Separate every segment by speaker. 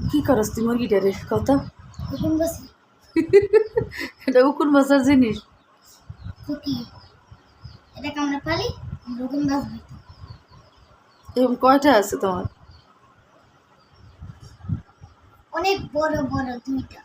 Speaker 1: কি করস তুই মুরগিটারে কথা
Speaker 2: এখন বসি
Speaker 1: এটা উকুন বসার জিনিস
Speaker 2: তো কি এটা কামড়া পালি রকম বাস
Speaker 1: এরকম কয়টা আছে তোমার?
Speaker 2: অনেক বড় বড় দুইটা।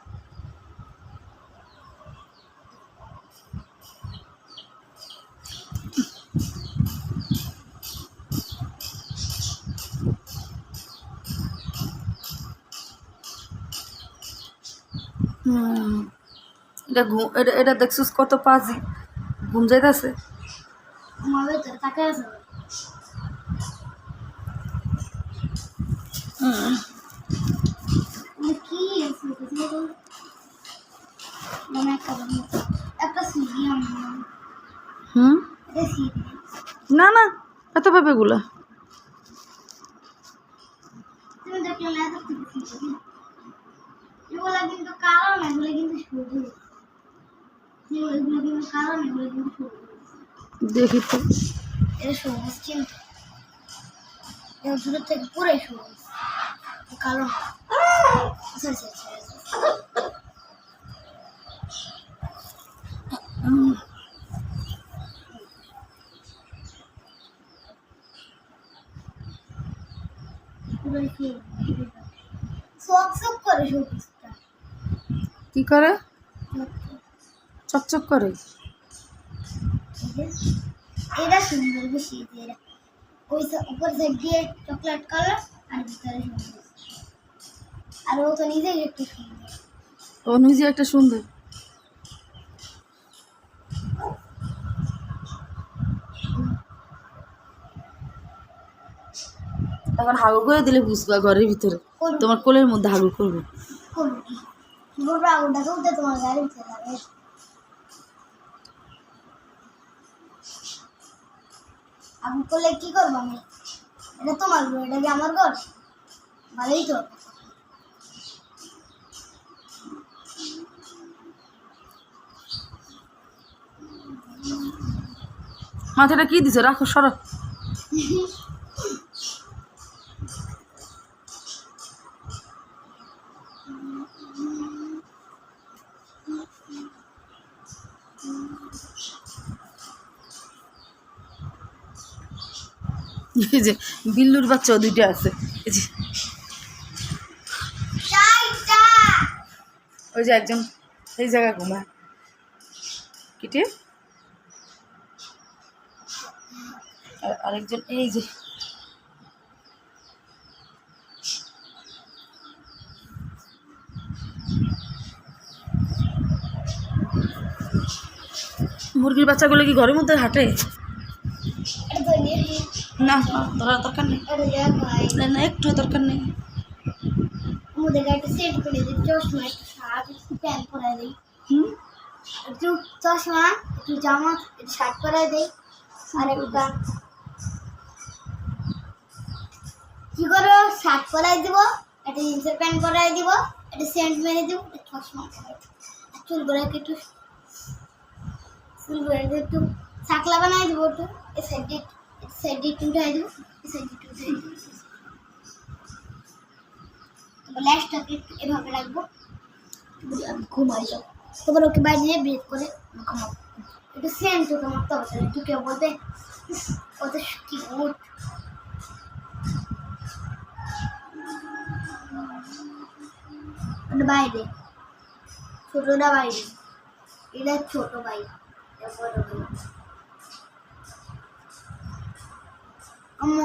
Speaker 1: এটা ঘুম এটা এটা দেখছিস কত পাজি ঘুম যাইতেছে।
Speaker 2: আমার ভেতরে তাকে আছে কি আছে মানে একটা সিডি আমার এটা সিডি
Speaker 1: না না এত পাবে এগুলা
Speaker 2: তুমি দেখলে না তো সিডি এগুলা কিন্তু কালো না, এগুলা কিন্তু সবুজ। এগুলো কিন্তু কালো না, এগুলো কিন্তু সবুজ।
Speaker 1: দেখি তো
Speaker 2: এটা সবুজ কিন্তু এটা দূর থেকে পুরাই সবুজ, কালো না। আচ্ছা আচ্ছা আচ্ছা পুরাই সবুজ সব সব করে সবুজটা।
Speaker 1: কি করে চকচক করে?
Speaker 2: এটা সুন্দর বেশি, এটা ওই উপর সাইড দিয়ে চকলেট কালার আর ভিতরে সবুজ, আর ও তো নিজেই একটু সুন্দর।
Speaker 1: ও নিজে একটা সুন্দর। এখন হাগু করে দিলে বুঝবা ঘরের ভিতরে তোমার কোলের মধ্যে হাগু করবে।
Speaker 2: করবো কি বলবো, আগুনটাকে উঠে তোমার গাড়ি উঠে যাবে। আগুন করলে কি করবো আমি? এটা তোমার ঘর, এটা কি আমার ঘর? ভালোই তো।
Speaker 1: মাথাটা কি দিছে রাখো সরো। এই যে বিল্লুর বাচ্চাও দুইটা আছে, এই যে ওই যে একজন এই জায়গায় ঘুমায় কিটে, আর আরেকজন এই যে মুরগির বাচ্চাগুলো কি ঘরের মধ্যে হাঁটে? না ধরার দরকার নেই, না না একটু দরকার নেই।
Speaker 2: ওদের একটা সেট করে দিই, চশমা একটু শার্ট একটু প্যান্ট পরাই দিই, একটু চশমা একটু জামা একটু শার্ট পরাই দিই, আর একটা কি করো শার্ট পরাই দিব, একটা জিন্সের প্যান্ট পরাই দিব, একটা সেন্ট মেরে দিব, একটা চশমা পরাই দিব, চুল করে একটু চুল করে একটু ছাকলা বানাই দিব, একটু এই সাইডে একটু উঠাই দিব, এই সাইডে একটু উঠাই দিব, ল্যাশটাকে এভাবে রাখবো, ঘুমাই যাও। তোমার ওকে বাইরে নিয়ে ব্রেক করে ঘুমাবো। একটু সেন্ট ওকে মারতে হবে, একটু কেউ বলতে ওদের কি গুড। বাইরে ছোটটা বাইরে, এটা ছোট ভাই,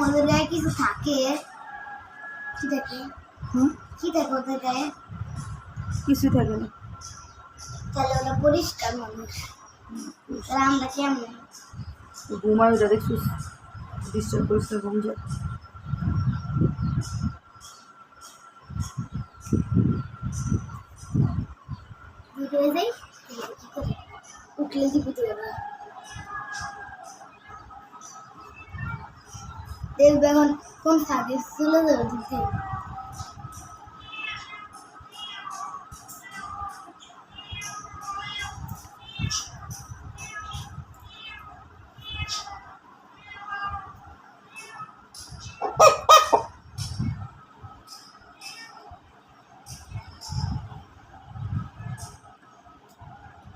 Speaker 2: ওদের গায়ে কিছু থাকে, কি থাকে কি থাকে ওদের গায়ে?
Speaker 1: কিছু থাকে না।
Speaker 2: তাহলে ওরা পরিষ্কার মানুষ, তাহলে আমরা কেমন?
Speaker 1: ঘুমায় ওটা দেখছিস ডিস্টার্ব করিস না, ঘুম যা।
Speaker 2: দুটো যাই কি করে উঠলে কি বুঝতে পারবে? দেখবে এখন কোন সার্ভিস চলে যাবে দিতে।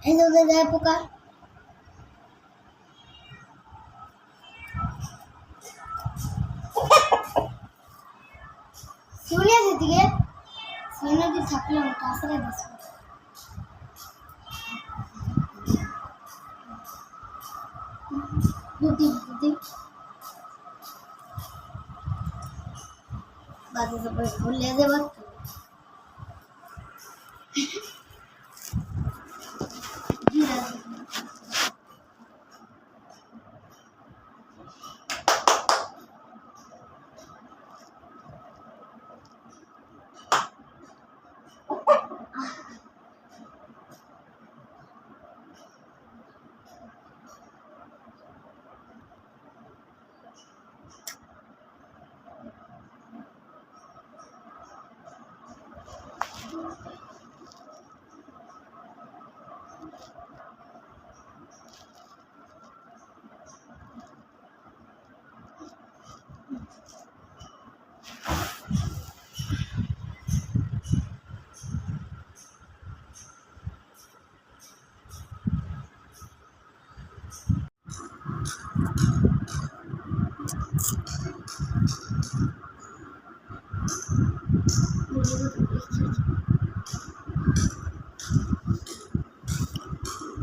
Speaker 2: এই যে ওদের গায়ে পোকা। সিউনিয়া দিদিকে সিউনিয়া দিদি থাকলে আমি কাছে দিস দিদি দিদি বাজে সব ভুলে যাবে।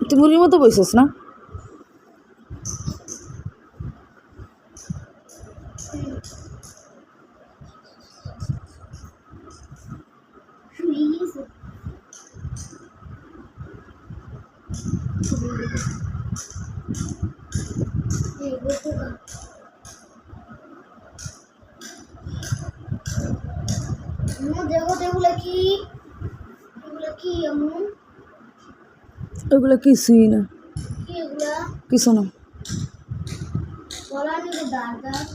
Speaker 1: তুই মুরগির মতো বসছিস না?
Speaker 2: দেখো এগুলো কি এমন
Speaker 1: ওগুলো কিছুই না,
Speaker 2: কি এগুলা
Speaker 1: কিছু না।
Speaker 2: বলা নেই দাঁড় দাঁড়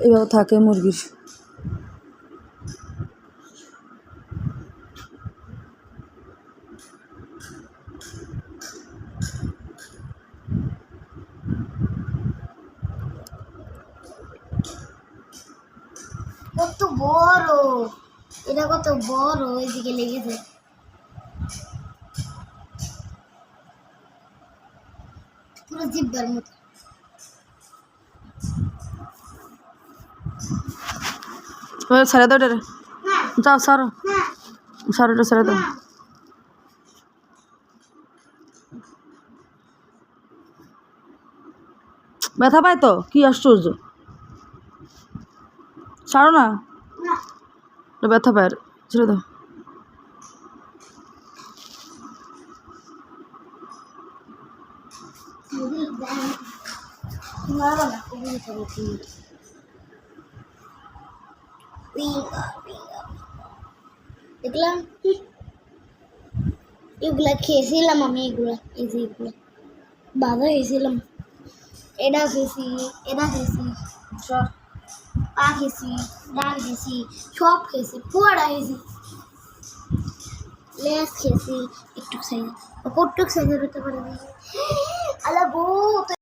Speaker 1: এভাবে থাকে মুরগির।
Speaker 2: কত বড়, এটা কত বড়, এদিকে লেগেছে। পুরো জিব্বার মতো।
Speaker 1: ছেড়ে দাও এটা,
Speaker 2: না
Speaker 1: যাও সারো
Speaker 2: না
Speaker 1: সারো, এটা ছেড়ে দাও।
Speaker 2: না
Speaker 1: ব্যথা পায় তো, কি আশ্চর্য। ছাড়ো না,
Speaker 2: না
Speaker 1: এটা ব্যথা পায়, ছেড়ে দাও।
Speaker 2: মারো না, কবুল করো তুমি। দেখলাম এগুলা খেয়েছিলাম আমি, এগুলা এই যে এগুলা বাবা খেয়েছিলাম, এটা খেয়েছি, এটা খেয়েছি, সব পা খেয়েছি, ডাল খেয়েছি, সব খেয়েছি, পুয়াটা খেয়েছি, লেস খেয়েছি, একটু সাইজ, কটুক সাইজের হতে পারে। আলা বউ